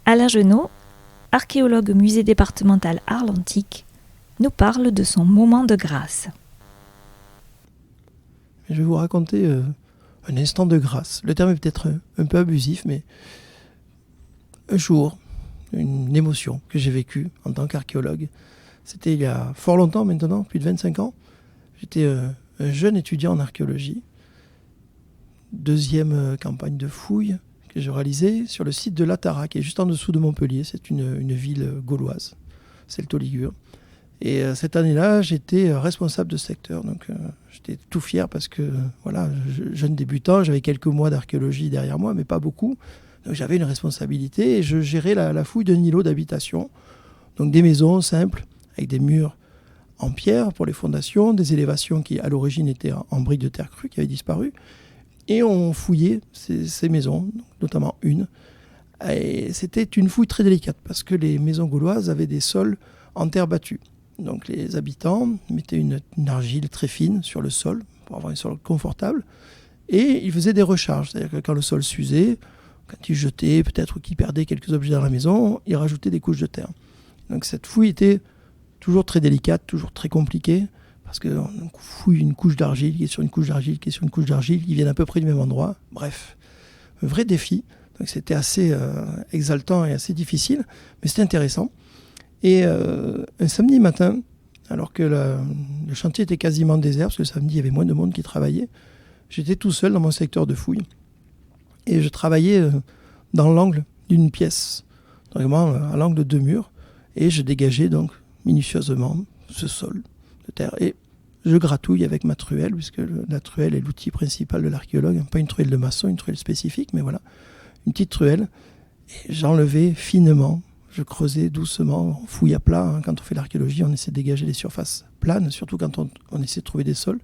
Alain Genot, archéologue au musée départemental Arles-Antiques, nous parle de son moment de grâce. Je vais vous raconter un instant de grâce. Le terme est peut-être un peu abusif, mais un jour, une émotion que j'ai vécue en tant qu'archéologue. C'était il y a fort longtemps maintenant, plus de 25 ans. J'étais un jeune étudiant en archéologie. Deuxième campagne de fouilles que je réalisais sur le site de Latara, qui est juste en dessous de Montpellier. C'est une ville gauloise, Celto-Ligure. Et cette année-là, j'étais responsable de secteur. Donc j'étais tout fier parce que, voilà, jeune débutant, j'avais quelques mois d'archéologie derrière moi, mais pas beaucoup. Donc j'avais une responsabilité et je gérais la fouille d'un îlot d'habitation. Donc des maisons simples, avec des murs en pierre pour les fondations, des élévations qui à l'origine étaient en briques de terre crue qui avaient disparu. Et on fouillait ces maisons, notamment une. Et c'était une fouille très délicate parce que les maisons gauloises avaient des sols en terre battue. Donc les habitants mettaient une argile très fine sur le sol pour avoir un sol confortable. Et ils faisaient des recharges, c'est-à-dire que quand le sol s'usait, quand ils jetaient peut-être ou qu'ils perdaient quelques objets dans la maison, ils rajoutaient des couches de terre. Donc cette fouille était toujours très délicate, toujours très compliquée, parce qu'on fouille une couche d'argile, qui est sur une couche d'argile, qui est sur une couche d'argile, qui viennent à peu près du même endroit. Bref, un vrai défi. Donc c'était assez exaltant et assez difficile, mais c'était intéressant. Et un samedi matin, alors que le chantier était quasiment désert, parce que le samedi, il y avait moins de monde qui travaillait, j'étais tout seul dans mon secteur de fouille. Et je travaillais dans l'angle d'une pièce, vraiment à l'angle de deux murs, et je dégageais donc minutieusement ce sol de terre. Et je gratouille avec ma truelle, puisque la truelle est l'outil principal de l'archéologue, pas une truelle de maçon, une truelle spécifique, mais voilà, une petite truelle. Et j'enlevais finement, je creusais doucement, on fouille à plat. Hein. Quand on fait l'archéologie, on essaie de dégager les surfaces planes, surtout quand on essaie de trouver des sols.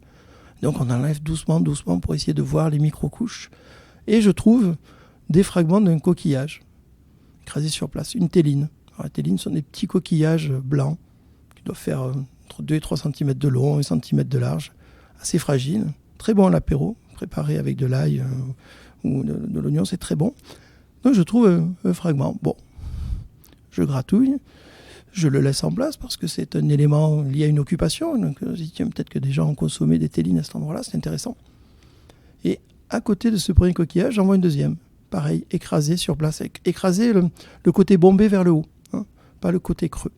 Donc on enlève doucement pour essayer de voir les micro-couches. Et je trouve des fragments d'un coquillage écrasé sur place, une téline. Alors, les télines sont des petits coquillages blancs qui doivent faire entre 2 et 3 cm de long, 1 cm de large, assez fragiles, très bon à l'apéro, préparé avec de l'ail ou de l'oignon, c'est très bon. Donc je trouve un fragment. Bon, je gratouille, je le laisse en place parce que c'est un élément lié à une occupation. Donc je dis, tiens, peut-être que des gens ont consommé des télines à cet endroit-là, c'est intéressant. Et à côté de ce premier coquillage, j'en vois une deuxième. Pareil, écrasé sur place. Écrasé le côté bombé vers le haut, hein, pas le côté creux.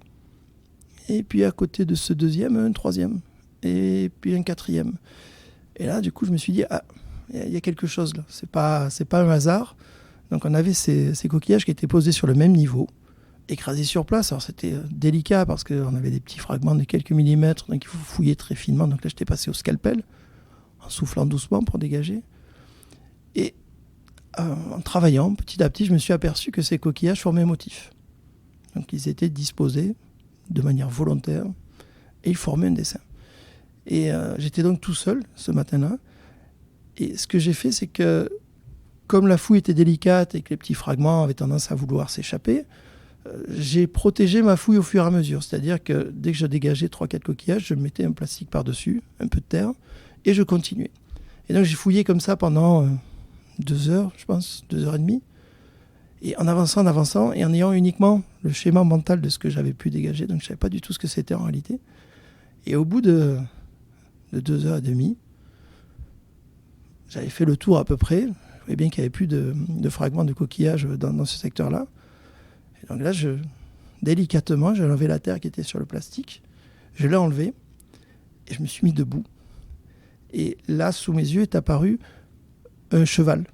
Et puis à côté de ce deuxième, un troisième. Et puis un quatrième. Et là, du coup, je me suis dit, ah, il y a quelque chose là. C'est pas un hasard. Donc on avait ces coquillages qui étaient posés sur le même niveau, écrasés sur place. Alors c'était délicat parce qu'on avait des petits fragments de quelques millimètres, donc il faut fouiller très finement. Donc là, j'étais passé au scalpel, en soufflant doucement pour dégager. Et en travaillant, petit à petit, je me suis aperçu que ces coquillages formaient un motif. Donc ils étaient disposés de manière volontaire et ils formaient un dessin. Et j'étais donc tout seul ce matin-là. Et ce que j'ai fait, c'est que comme la fouille était délicate et que les petits fragments avaient tendance à vouloir s'échapper, j'ai protégé ma fouille au fur et à mesure. C'est-à-dire que dès que je dégageais 3-4 coquillages, je mettais un plastique par-dessus, un peu de terre, et je continuais. Et donc j'ai fouillé comme ça pendant 2 heures, je pense, 2 heures et demie. Et en avançant, et en ayant uniquement le schéma mental de ce que j'avais pu dégager, donc je ne savais pas du tout ce que c'était en réalité. Et au bout de 2 heures et demie, j'avais fait le tour à peu près. Je voyais bien qu'il n'y avait plus de fragments de coquillages dans ce secteur-là. Et donc là, délicatement, j'ai enlevé la terre qui était sur le plastique. Je l'ai enlevé et je me suis mis debout. Et là, sous mes yeux, est apparu un cheval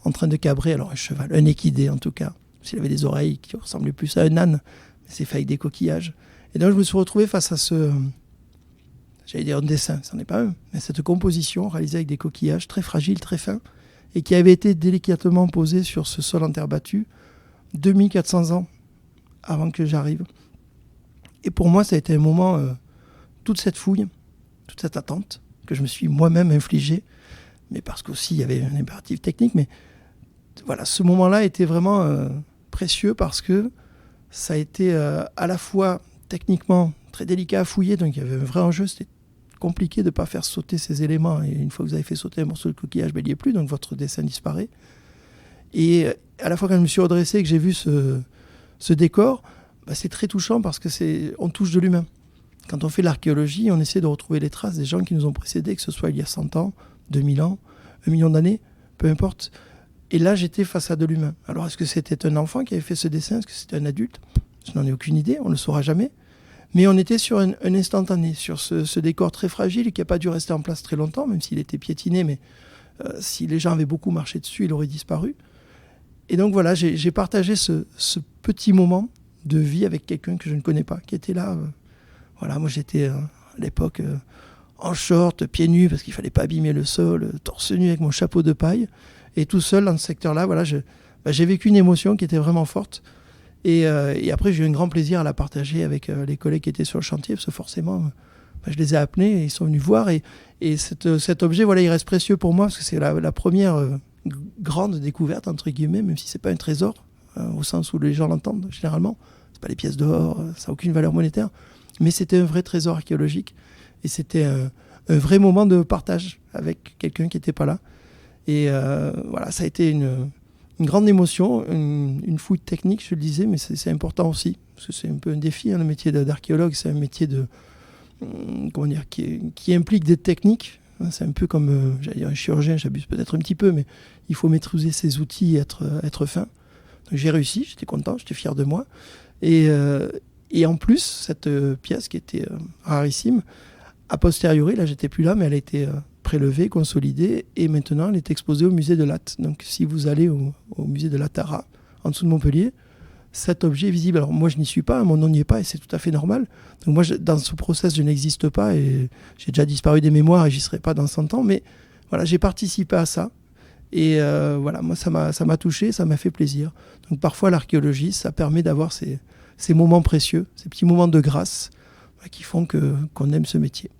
en train de cabrer. Alors un cheval, un équidé en tout cas. S'il avait des oreilles qui ressemblaient plus à un âne, mais c'est fait avec des coquillages. Et donc je me suis retrouvé face à j'allais dire un dessin, ce n'en est pas un, mais cette composition réalisée avec des coquillages très fragiles, très fins, et qui avait été délicatement posée sur ce sol en terre battue 2400 ans avant que j'arrive. Et pour moi, ça a été un moment, toute cette fouille, toute cette attente, que je me suis moi-même infligé, mais parce qu'aussi il y avait un impératif technique, mais voilà, ce moment-là était vraiment précieux parce que ça a été à la fois techniquement très délicat à fouiller, donc il y avait un vrai enjeu, c'était compliqué de ne pas faire sauter ces éléments, et une fois que vous avez fait sauter un morceau de coquillage, il n'y est plus, donc votre dessin disparaît. Et À la fois quand je me suis redressé et que j'ai vu ce décor, c'est très touchant parce que on touche de l'humain. Quand on fait de l'archéologie, on essaie de retrouver les traces des gens qui nous ont précédés, que ce soit il y a 100 ans, 2000 ans, 1 million d'années, peu importe. Et là, j'étais face à de l'humain. Alors, est-ce que c'était un enfant qui avait fait ce dessin? Est-ce que c'était un adulte? Je n'en ai aucune idée, on ne le saura jamais. Mais on était sur un instantané, sur ce décor très fragile qui n'a pas dû rester en place très longtemps, même s'il était piétiné, mais si les gens avaient beaucoup marché dessus, il aurait disparu. Et donc voilà, j'ai partagé ce petit moment de vie avec quelqu'un que je ne connais pas, qui était là. Voilà, moi j'étais à l'époque en short, pieds nus, parce qu'il ne fallait pas abîmer le sol, torse nu avec mon chapeau de paille. Et tout seul dans ce secteur-là, voilà, j'ai vécu une émotion qui était vraiment forte. Et après, j'ai eu un grand plaisir à la partager avec les collègues qui étaient sur le chantier, parce que forcément, je les ai appelés et ils sont venus voir. Et cet objet, voilà, il reste précieux pour moi, parce que c'est la première grande découverte, entre guillemets, même si ce n'est pas un trésor, au sens où les gens l'entendent généralement. Ce pas les pièces d'or, ça n'a aucune valeur monétaire. Mais c'était un vrai trésor archéologique. Et c'était un vrai moment de partage avec quelqu'un qui n'était pas là. Et voilà, ça a été une grande émotion, une fouille technique, je le disais, mais c'est important aussi. Parce que c'est un peu un défi, le métier d'archéologue. C'est un métier qui implique des techniques. C'est un peu comme j'allais dire un chirurgien, j'abuse peut-être un petit peu, mais il faut maîtriser ses outils et être fin. Donc j'ai réussi, j'étais content, j'étais fier de moi. Et en plus, cette pièce qui était rarissime, a posteriori, là j'étais plus là, mais elle a été prélevée, consolidée, et maintenant elle est exposée au musée de Latte. Donc si vous allez au musée de Lattara, en dessous de Montpellier, cet objet est visible. Alors moi je n'y suis pas, mon nom n'y est pas, et c'est tout à fait normal. Donc moi dans ce process je n'existe pas, et j'ai déjà disparu des mémoires, et j'y serai pas dans 100 ans, mais voilà, j'ai participé à ça. Et voilà, moi ça m'a touché, ça m'a fait plaisir. Donc parfois l'archéologie, ça permet d'avoir ces moments précieux, ces petits moments de grâce qui font qu'on aime ce métier.